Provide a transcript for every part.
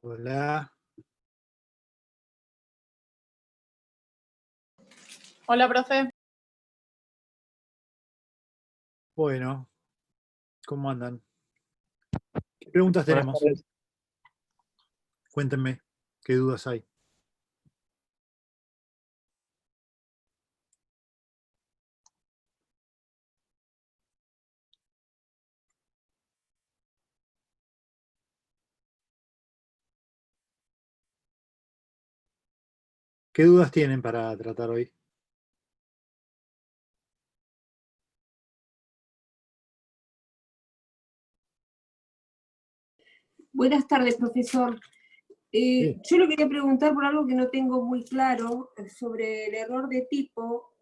Hola. Hola, profe. Bueno, ¿cómo andan? ¿Qué preguntas Buenas tenemos? tardes. Cuéntenme, ¿qué dudas hay? ¿Qué dudas tienen para tratar hoy? Buenas tardes, profesor. Sí. Yo le quería preguntar por algo que no tengo muy claro sobre el error de tipo,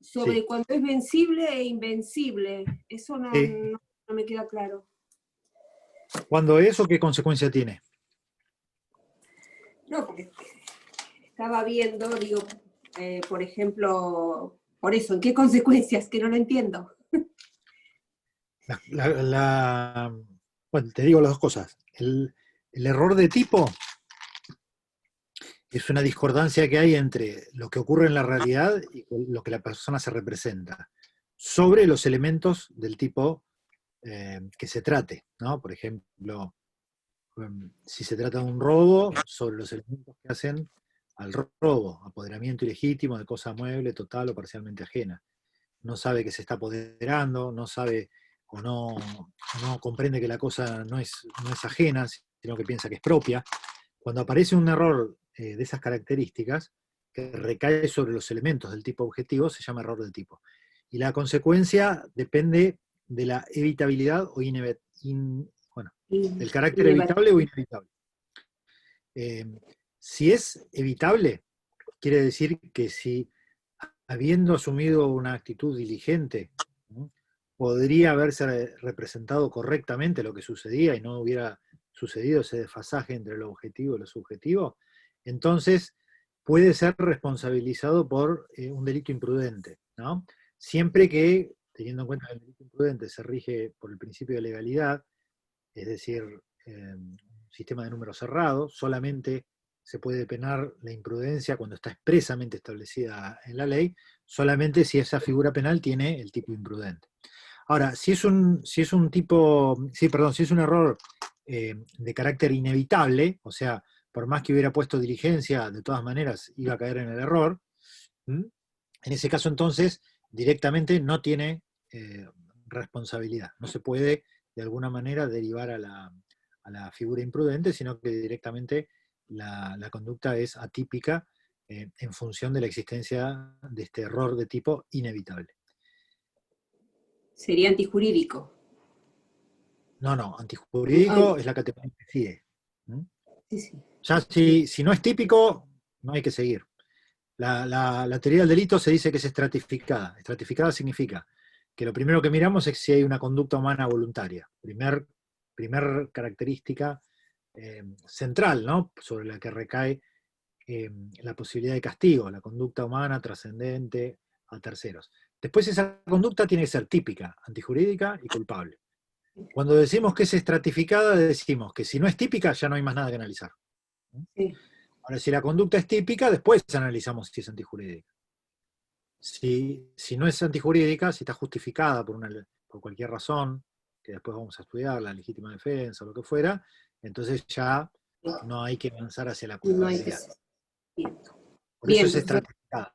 sobre Sí. cuando es vencible e invencible. Eso Sí. no me queda claro. ¿Cuándo es o qué consecuencia tiene? No, porque estaba viendo, digo, por ejemplo, por eso, ¿en qué consecuencias? Que no lo entiendo. Bueno, te digo las dos cosas. El error de tipo es una discordancia que hay entre lo que ocurre en la realidad y lo que la persona se representa sobre los elementos del tipo que se trate, ¿no? Por ejemplo, si se trata de un robo, sobre los elementos que hacen al robo, apoderamiento ilegítimo de cosa mueble, total o parcialmente ajena. No sabe que se está apoderando, no sabe o no comprende que la cosa no es ajena, sino que piensa que es propia. Cuando aparece un error de esas características, que recae sobre los elementos del tipo objetivo, se llama error de tipo. Y la consecuencia depende de la evitabilidad o del carácter evitable o inevitable. Si es evitable, quiere decir que si, habiendo asumido una actitud diligente, ¿no?, podría haberse representado correctamente lo que sucedía y no hubiera sucedido ese desfasaje entre lo objetivo y lo subjetivo, entonces puede ser responsabilizado por un delito imprudente, ¿no? Siempre que, teniendo en cuenta que el delito imprudente se rige por el principio de legalidad, es decir, un sistema de números cerrado, solamente se puede penar la imprudencia cuando está expresamente establecida en la ley, solamente si esa figura penal tiene el tipo imprudente. Ahora, si es un error de carácter inevitable, o sea, por más que hubiera puesto diligencia, de todas maneras iba a caer en el error, en ese caso entonces directamente no tiene responsabilidad, no se puede de alguna manera derivar a la figura imprudente, sino que directamente la conducta es atípica en función de la existencia de este error de tipo inevitable. Sería antijurídico. No, antijurídico es la categoría que sigue. Sí. Ya si no es típico, no hay que seguir. La teoría del delito se dice que es estratificada. Estratificada significa que lo primero que miramos es si hay una conducta humana voluntaria. Primer característica central, ¿no?, sobre la que recae la posibilidad de castigo, la conducta humana trascendente a terceros. Después esa conducta tiene que ser típica, antijurídica y culpable. Cuando decimos que es estratificada, decimos que si no es típica ya no hay más nada que analizar. Sí. Ahora, si la conducta es típica, después analizamos si es antijurídica. Si no es antijurídica, si está justificada por cualquier razón, que después vamos a estudiar, la legítima defensa o lo que fuera, entonces ya no hay que avanzar hacia la No hay que culpabilidad. Bien. Por eso es Profesor. estratificada.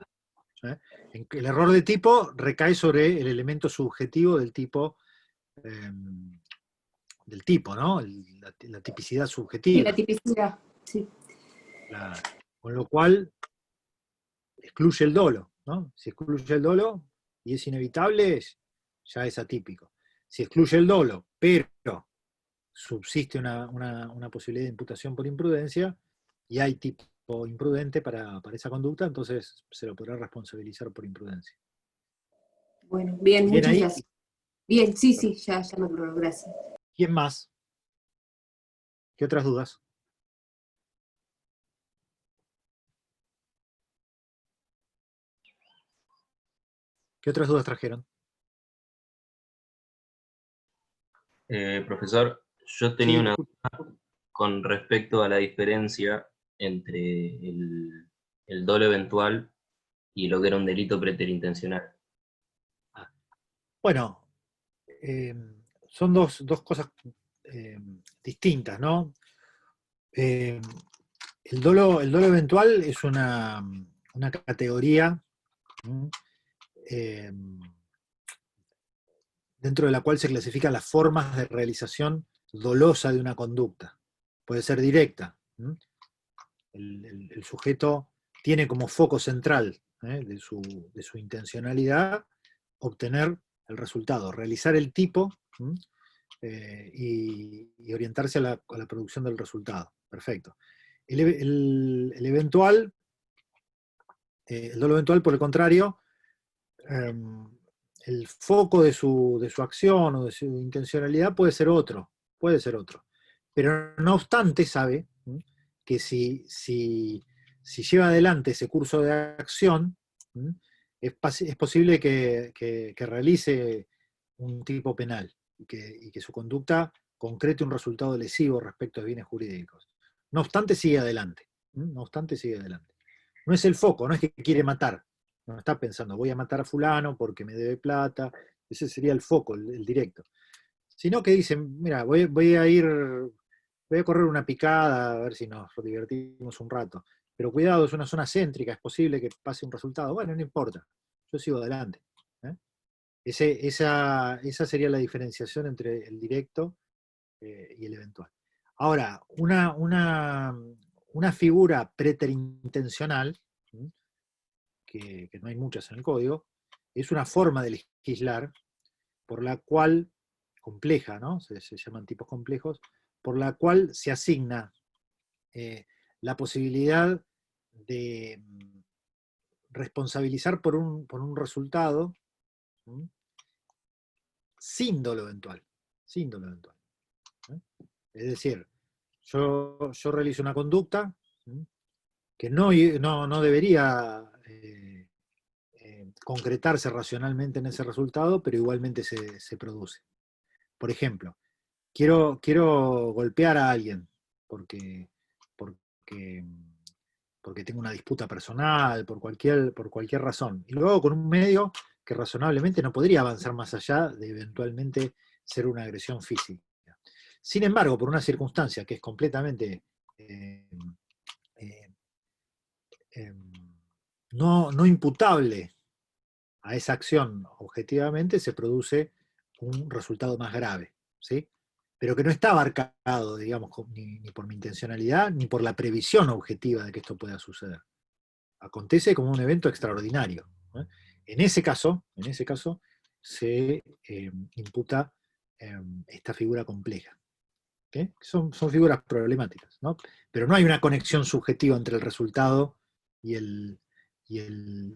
El error de tipo recae sobre el elemento subjetivo del tipo, ¿no? La tipicidad Sí, subjetiva. la tipicidad, sí. Claro. Con lo cual excluye el dolo, ¿no? Si excluye el dolo y es inevitable, ya es atípico. Si excluye el dolo, pero subsiste una posibilidad de imputación por imprudencia y hay tipo imprudente para esa conducta, entonces se lo podrá responsabilizar por imprudencia. Bueno, bien, ¿Bien muchas ahí? gracias. Bien, sí, ya me aclaró, gracias. ¿Quién más? ¿Qué otras dudas? ¿Qué otras dudas trajeron? Profesor, yo tenía Sí, una escucho. duda con respecto a la diferencia entre el dolo eventual y lo que era un delito preterintencional. Bueno, eh, son dos cosas distintas, ¿no? Eh, el dolo eventual es una categoría eh, dentro de la cual se clasifican las formas de realización dolosa de una conducta. Puede ser directa. El sujeto tiene como foco central de su intencionalidad obtener el resultado, realizar el tipo y orientarse a la producción del resultado. Perfecto. El eventual, el dolo eventual, por el contrario, el foco de su acción o de su intencionalidad puede ser otro, Pero no obstante sabe que si lleva adelante ese curso de acción, es posible que realice un tipo penal y que su conducta concrete un resultado lesivo respecto a bienes jurídicos. No obstante sigue adelante. No obstante sigue adelante. No es el foco, no es que quiere matar, no está pensando, voy a matar a fulano porque me debe plata, ese sería el foco, el directo. Sino que dicen, mira, voy a correr una picada, a ver si nos divertimos un rato. Pero cuidado, es una zona céntrica, es posible que pase un resultado. Bueno, no importa, yo sigo adelante. ¿eh? Esa sería la diferenciación entre el directo y el eventual. Ahora, una figura preterintencional, que no hay muchas en el código, es una forma de legislar por la cual, compleja, ¿no? Se llaman tipos complejos, por la cual se asigna la posibilidad de responsabilizar por un resultado sin dolo eventual. Sin dolo eventual. Es decir, yo realizo una conducta que no debería concretarse racionalmente en ese resultado, pero igualmente se produce. Por ejemplo, quiero golpear a alguien porque, porque, porque tengo una disputa personal, por cualquier razón. Y luego con un medio que razonablemente no podría avanzar más allá de eventualmente ser una agresión física. Sin embargo, por una circunstancia que es completamente eh, eh, eh, no imputable a esa acción objetivamente, se produce un resultado más grave, ¿sí? Pero que no está abarcado, digamos, ni por mi intencionalidad, ni por la previsión objetiva de que esto pueda suceder. Acontece como un evento extraordinario. En ese caso, se imputa esta figura compleja. Son figuras problemáticas, ¿no? Pero no hay una conexión subjetiva entre el resultado y el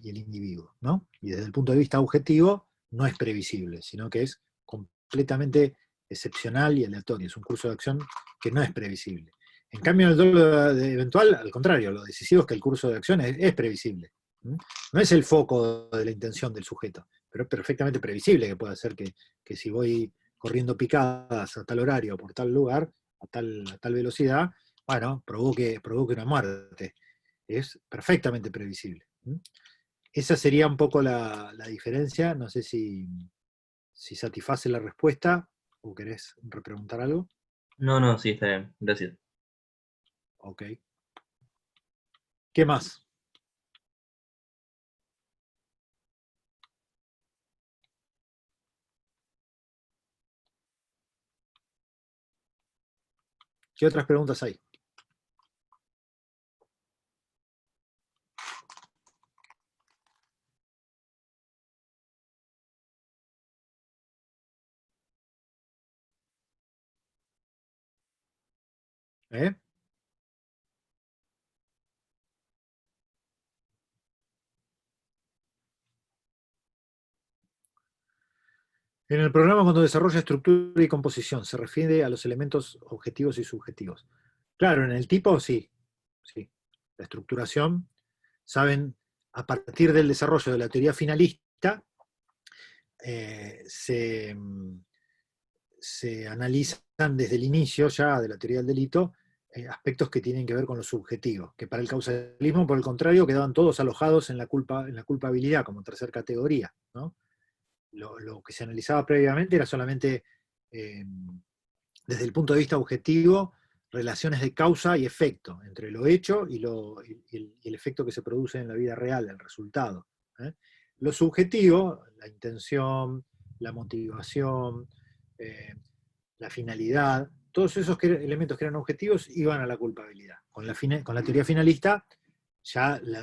individuo, ¿no? Y desde el punto de vista objetivo no es previsible, sino que es completamente excepcional y aleatorio. Es un curso de acción que no es previsible. En cambio, en el dolo eventual, al contrario, lo decisivo es que el curso de acción es previsible. No es el foco de la intención del sujeto, pero es perfectamente previsible que pueda ser que si voy corriendo picadas a tal horario, por tal lugar, a tal velocidad, bueno, provoque una muerte. Es perfectamente previsible. Esa sería un poco la diferencia. No sé si satisface la respuesta o querés repreguntar algo. No, sí, está bien, gracias. Ok. ¿Qué más? ¿Qué otras preguntas hay? ¿Eh? En el programa, cuando desarrolla estructura y composición, se refiere a los elementos objetivos y subjetivos. Claro, en el tipo sí. La estructuración, saben, a partir del desarrollo de la teoría finalista, se analizan desde el inicio ya de la teoría del delito aspectos que tienen que ver con lo subjetivo, que para el causalismo, por el contrario, quedaban todos alojados en la culpabilidad como tercera categoría, ¿no? Lo que se analizaba previamente era solamente, desde el punto de vista objetivo, relaciones de causa y efecto, entre lo hecho y el efecto que se produce en la vida real, el resultado. Lo subjetivo, la intención, la motivación, la finalidad, todos esos elementos que eran objetivos iban a la culpabilidad. Con la teoría finalista, ya el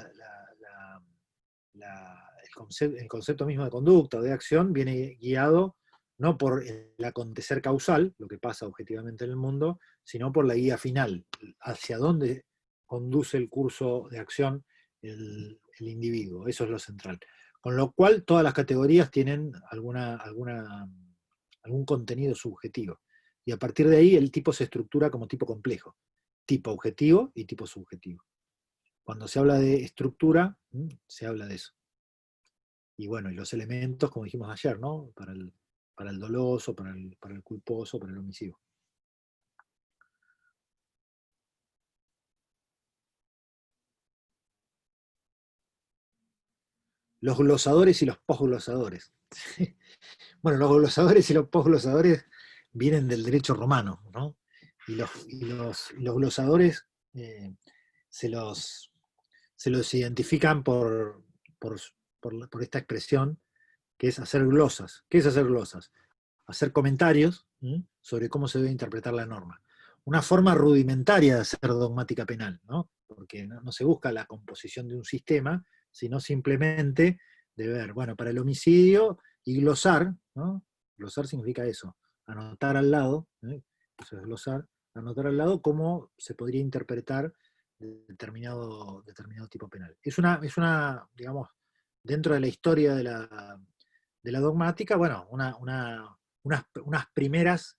concepto mismo de conducta o de acción viene guiado no por el acontecer causal, lo que pasa objetivamente en el mundo, sino por la guía final, hacia dónde conduce el curso de acción el individuo. Eso es lo central. Con lo cual, todas las categorías tienen algún contenido subjetivo. Y a partir de ahí, el tipo se estructura como tipo complejo. Tipo objetivo y tipo subjetivo. Cuando se habla de estructura, se habla de eso. Y bueno, y los elementos, como dijimos ayer, ¿no? Para el doloso, para el culposo, para el omisivo. Los glosadores y los posglosadores. Bueno, los glosadores y los posglosadores vienen del derecho romano, ¿no? Y los glosadores se los identifican por esta expresión, que es hacer glosas. ¿Qué es hacer glosas? Hacer comentarios sobre cómo se debe interpretar la norma. Una forma rudimentaria de hacer dogmática penal, ¿no? Porque no se busca la composición de un sistema, sino simplemente de ver, bueno, para el homicidio y glosar, ¿no? Glosar significa eso, anotar al lado, eso es glosar, anotar al lado cómo se podría interpretar determinado tipo penal. Es una, digamos, dentro de la historia de la dogmática, bueno, unos primeros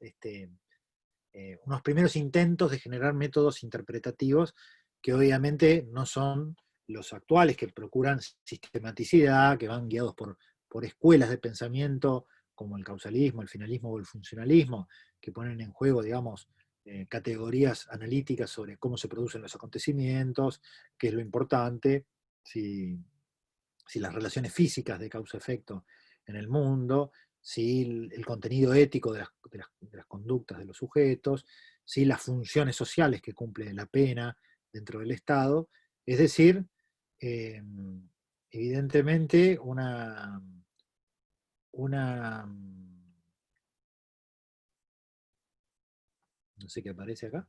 intentos de generar métodos interpretativos que obviamente no son los actuales, que procuran sistematicidad, que van guiados por escuelas de pensamiento como el causalismo, el finalismo o el funcionalismo, que ponen en juego, digamos, categorías analíticas sobre cómo se producen los acontecimientos, qué es lo importante, si las relaciones físicas de causa-efecto en el mundo, si el contenido ético de las conductas de los sujetos, si las funciones sociales que cumple la pena dentro del Estado. Es decir, evidentemente no sé qué aparece acá.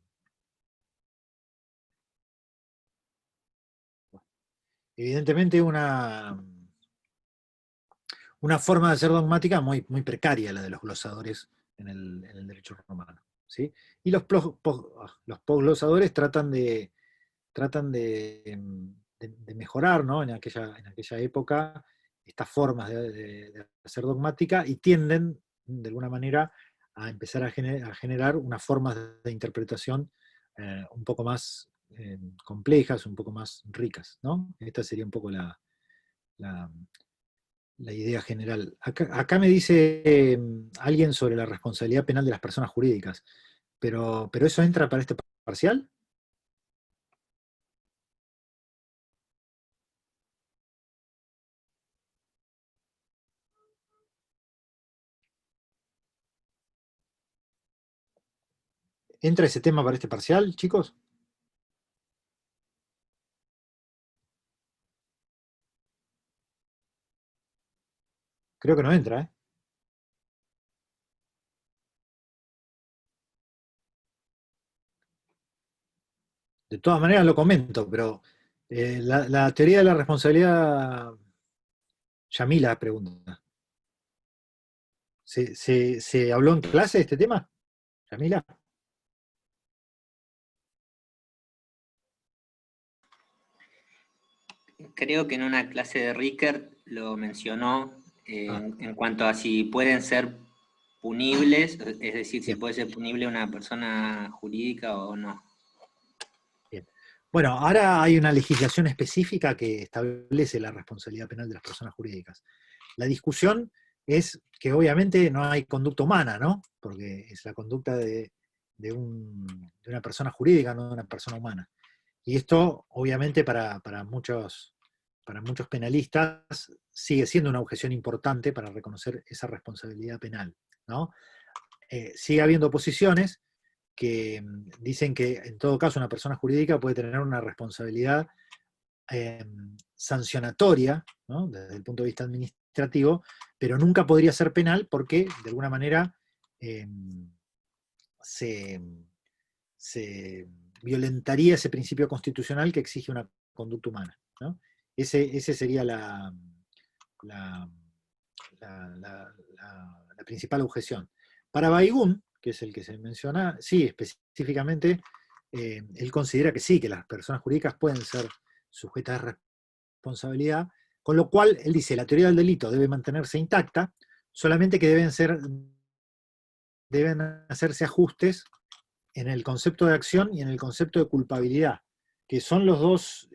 Evidentemente una forma de hacer dogmática muy, muy precaria, la de los glosadores en el derecho romano. ¿Sí? Y los posglosadores tratan de mejorar, ¿no? en aquella época estas formas de hacer dogmática, y tienden, de alguna manera, a empezar a generar unas formas de interpretación un poco más complejas, un poco más ricas, ¿no? Esta sería un poco la idea general. Acá me dice alguien sobre la responsabilidad penal de las personas jurídicas, pero ¿eso entra para este parcial? ¿Entra ese tema para este parcial, chicos? Creo que no entra, ¿eh? De todas maneras lo comento, pero la teoría de la responsabilidad, Yamila pregunta. ¿Se habló en clase de este tema, Yamila? Creo que en una clase de Rickert lo mencionó en cuanto a si pueden ser punibles, es decir, si puede ser punible una persona jurídica o no. Bien. Bueno, ahora hay una legislación específica que establece la responsabilidad penal de las personas jurídicas. La discusión es que obviamente no hay conducta humana, ¿no? Porque es la conducta de de una persona jurídica, no de una persona humana. Y esto, obviamente, para muchos penalistas sigue siendo una objeción importante para reconocer esa responsabilidad penal, ¿no? Sigue habiendo oposiciones que dicen que en todo caso una persona jurídica puede tener una responsabilidad sancionatoria, ¿no? Desde el punto de vista administrativo, pero nunca podría ser penal porque de alguna manera se violentaría ese principio constitucional que exige una conducta humana, ¿no? Ese sería la principal objeción. Para Baigún, que es el que se menciona, sí, específicamente, él considera que sí, que las personas jurídicas pueden ser sujetas de responsabilidad, con lo cual, él dice, la teoría del delito debe mantenerse intacta, solamente que deben hacerse ajustes en el concepto de acción y en el concepto de culpabilidad, que son los dos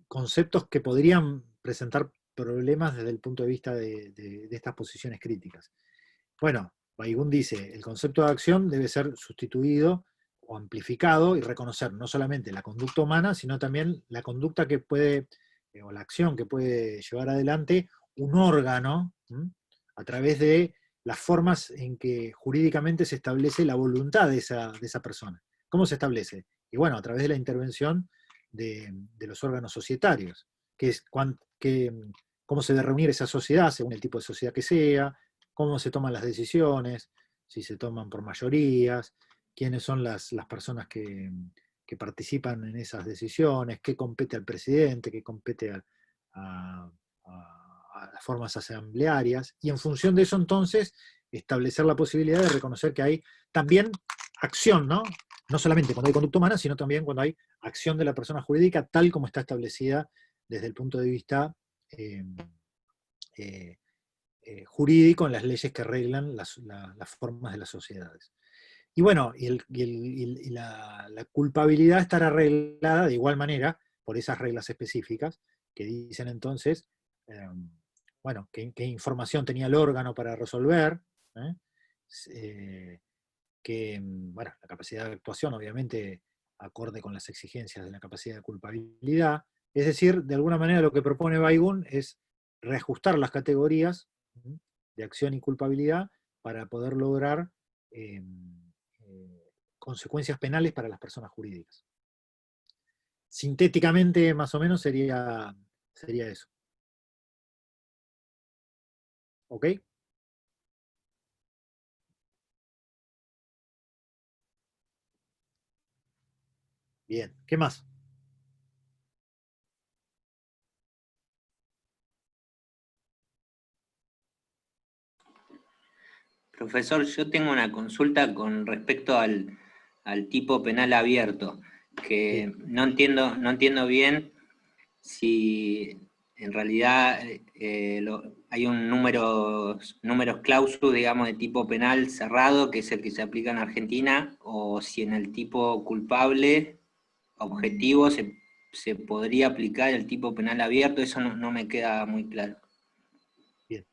conceptos que podrían presentar problemas desde el punto de vista de estas posiciones críticas. Bueno, Baigún dice, el concepto de acción debe ser sustituido o amplificado y reconocer no solamente la conducta humana, sino también la conducta que puede, o la acción que puede llevar adelante un órgano, a través de las formas en que jurídicamente se establece la voluntad de esa persona. ¿Cómo se establece? Y bueno, a través de la intervención de los órganos societarios, que es cómo se debe reunir esa sociedad según el tipo de sociedad que sea, cómo se toman las decisiones, si se toman por mayorías, quiénes son las personas que participan en esas decisiones, qué compete al presidente, qué compete a las formas asamblearias, y en función de eso entonces establecer la posibilidad de reconocer que hay también acción, ¿no? No solamente cuando hay conducta humana, sino también cuando hay acción de la persona jurídica tal como está establecida desde el punto de vista jurídico en las leyes que reglan las formas de las sociedades. Y bueno, la culpabilidad estará arreglada de igual manera por esas reglas específicas que dicen entonces, bueno, qué información tenía el órgano para resolver, que, bueno, la capacidad de actuación, obviamente, acorde con las exigencias de la capacidad de culpabilidad. Es decir, de alguna manera lo que propone Baigún es reajustar las categorías de acción y culpabilidad para poder lograr consecuencias penales para las personas jurídicas. Sintéticamente, más o menos, sería eso. ¿Ok? Bien, ¿qué más? Profesor, yo tengo una consulta con respecto al tipo penal abierto, que Sí. no entiendo bien si en realidad hay un números clausus, digamos, de tipo penal cerrado, que es el que se aplica en Argentina, o si en el tipo culpable objetivo se podría aplicar el tipo penal abierto. Eso no me queda muy claro. Bien.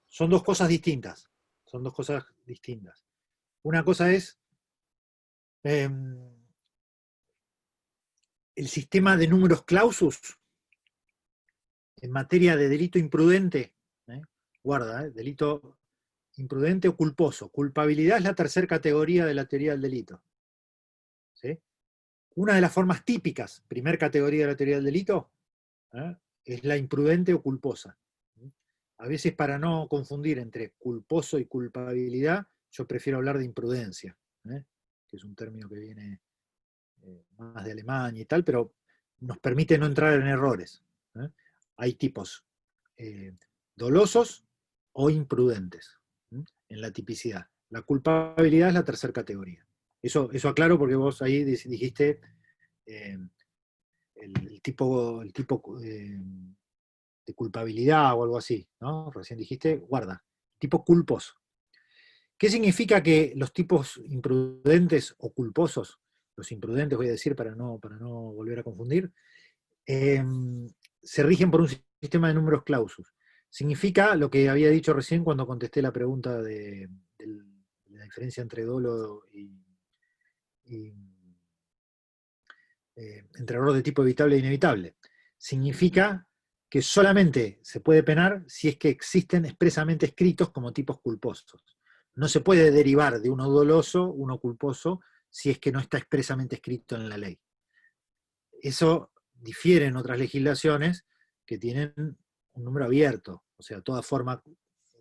Son dos cosas distintas. Son dos cosas distintas. Una cosa es el sistema de números clausus en materia de delito imprudente. Guarda, delito imprudente o culposo. Culpabilidad es la tercera categoría de la teoría del delito. ¿Sí? Una de las formas típicas, primer categoría de la teoría del delito, es la imprudente o culposa. A veces, para no confundir entre culposo y culpabilidad, yo prefiero hablar de imprudencia, que es un término que viene más de Alemania y tal, pero nos permite no entrar en errores. Hay tipos dolosos o imprudentes en la tipicidad. La culpabilidad es la tercera categoría. Eso aclaro porque vos ahí dijiste el tipo de culpabilidad o algo así, ¿no? Recién dijiste, guarda, tipo culposo. ¿Qué significa que los tipos imprudentes o culposos, los imprudentes voy a decir para no volver a confundir, se rigen por un sistema de números clausus? Significa lo que había dicho recién cuando contesté la pregunta de la diferencia entre dolo y entre error de tipo evitable e inevitable. Significa que solamente se puede penar si es que existen expresamente escritos como tipos culposos. No se puede derivar de uno doloso, uno culposo, si es que no está expresamente escrito en la ley. Eso difiere en otras legislaciones que tienen un número abierto, o sea, toda forma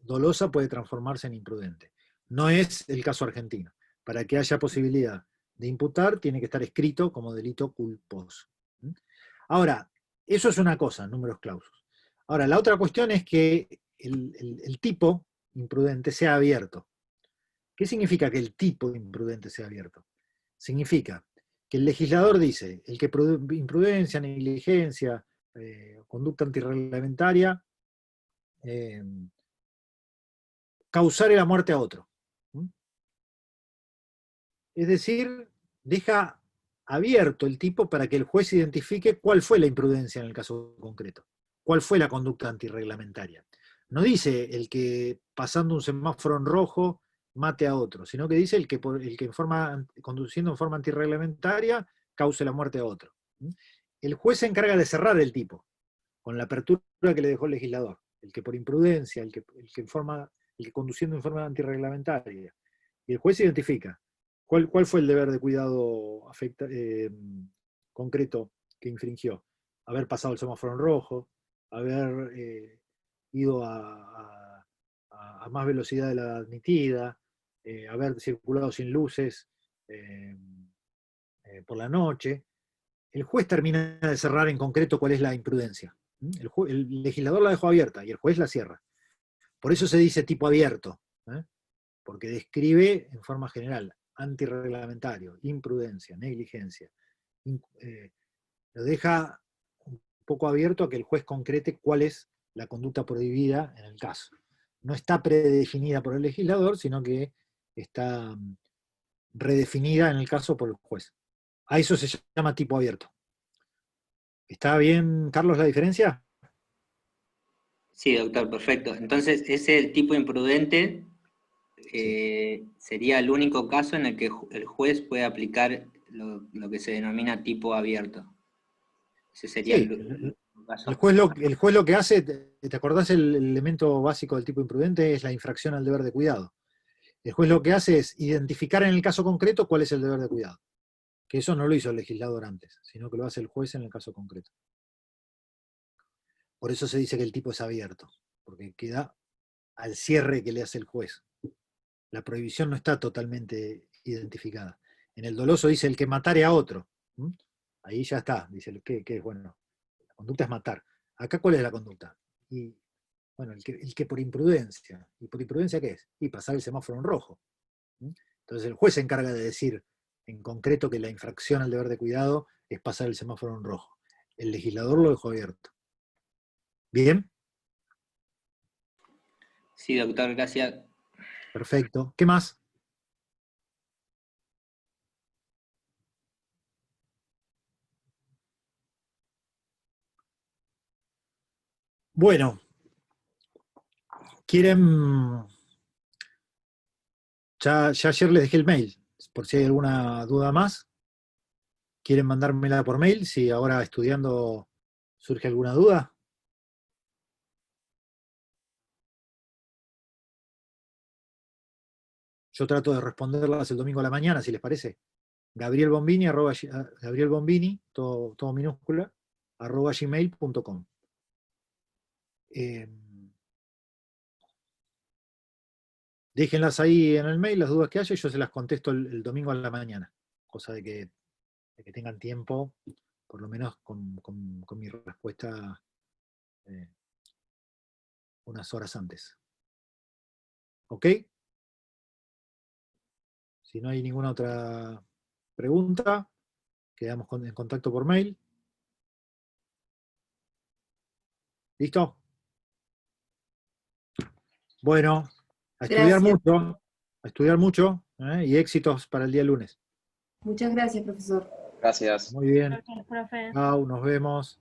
dolosa puede transformarse en imprudente. No es el caso argentino. Para que haya posibilidad de imputar, tiene que estar escrito como delito culposo. Ahora, eso es una cosa, números clausus. Ahora, la otra cuestión es que el tipo imprudente sea abierto. ¿Qué significa que el tipo imprudente sea abierto? Significa que el legislador dice, el que imprudencia, negligencia, conducta antirreglamentaria, causare la muerte a otro. Es decir, deja abierto el tipo para que el juez identifique cuál fue la imprudencia en el caso concreto, cuál fue la conducta antirreglamentaria. No dice el que pasando un semáforo en rojo mate a otro, sino que dice el que conduciendo en forma antirreglamentaria cause la muerte a otro. El juez se encarga de cerrar el tipo, con la apertura que le dejó el legislador. El que por imprudencia, el que conduciendo en forma antirreglamentaria. Y el juez identifica cuál fue el deber de cuidado concreto que infringió. Haber pasado el semáforo en rojo, haber ido a más velocidad de la admitida, haber circulado sin luces por la noche. El juez termina de cerrar en concreto cuál es la imprudencia. El legislador la dejó abierta y el juez la cierra. Por eso se dice tipo abierto, porque describe en forma general antirreglamentario, imprudencia, negligencia. Lo deja un poco abierto a que el juez concrete cuál es la conducta prohibida en el caso. No está predefinida por el legislador, sino que está redefinida en el caso por el juez. A eso se llama tipo abierto. ¿Está bien, Carlos, la diferencia? Sí, doctor, perfecto. Entonces, ese el tipo imprudente sería el único caso en el que el juez puede aplicar lo que se denomina tipo abierto. Ese sería Sí, el caso. el juez lo que hace, ¿te acordás el elemento básico del tipo imprudente? Es la infracción al deber de cuidado. El juez lo que hace es identificar en el caso concreto cuál es el deber de cuidado. Que eso no lo hizo el legislador antes, sino que lo hace el juez en el caso concreto. Por eso se dice que el tipo es abierto, porque queda al cierre que le hace el juez. La prohibición no está totalmente identificada. En el doloso dice el que matare a otro. Ahí ya está, dice que es bueno. La conducta es matar. Acá, ¿cuál es la conducta? Y bueno, el que por imprudencia. ¿Y por imprudencia qué es? Y pasar el semáforo en rojo. Entonces el juez se encarga de decir en concreto que la infracción al deber de cuidado es pasar el semáforo en rojo. El legislador lo dejó abierto. ¿Bien? Sí, doctor, gracias. Perfecto. ¿Qué más? Bueno, ¿quieren? Ya ayer les dejé el mail, por si hay alguna duda más. ¿Quieren mandármela por mail? Si ahora estudiando surge alguna duda. Yo trato de responderlas el domingo a la mañana, si les parece. Gabriel Bombini, todo minúscula, @gmail.com. Déjenlas ahí en el mail, las dudas que haya, y yo se las contesto el domingo a la mañana. Cosa de que tengan tiempo, por lo menos con mi respuesta unas horas antes. ¿Ok? Si no hay ninguna otra pregunta, quedamos en contacto por mail. ¿Listo? Bueno, a estudiar mucho, y éxitos para el día lunes. Muchas gracias, profesor. Gracias. Muy bien. Gracias, profe. Chao, nos vemos.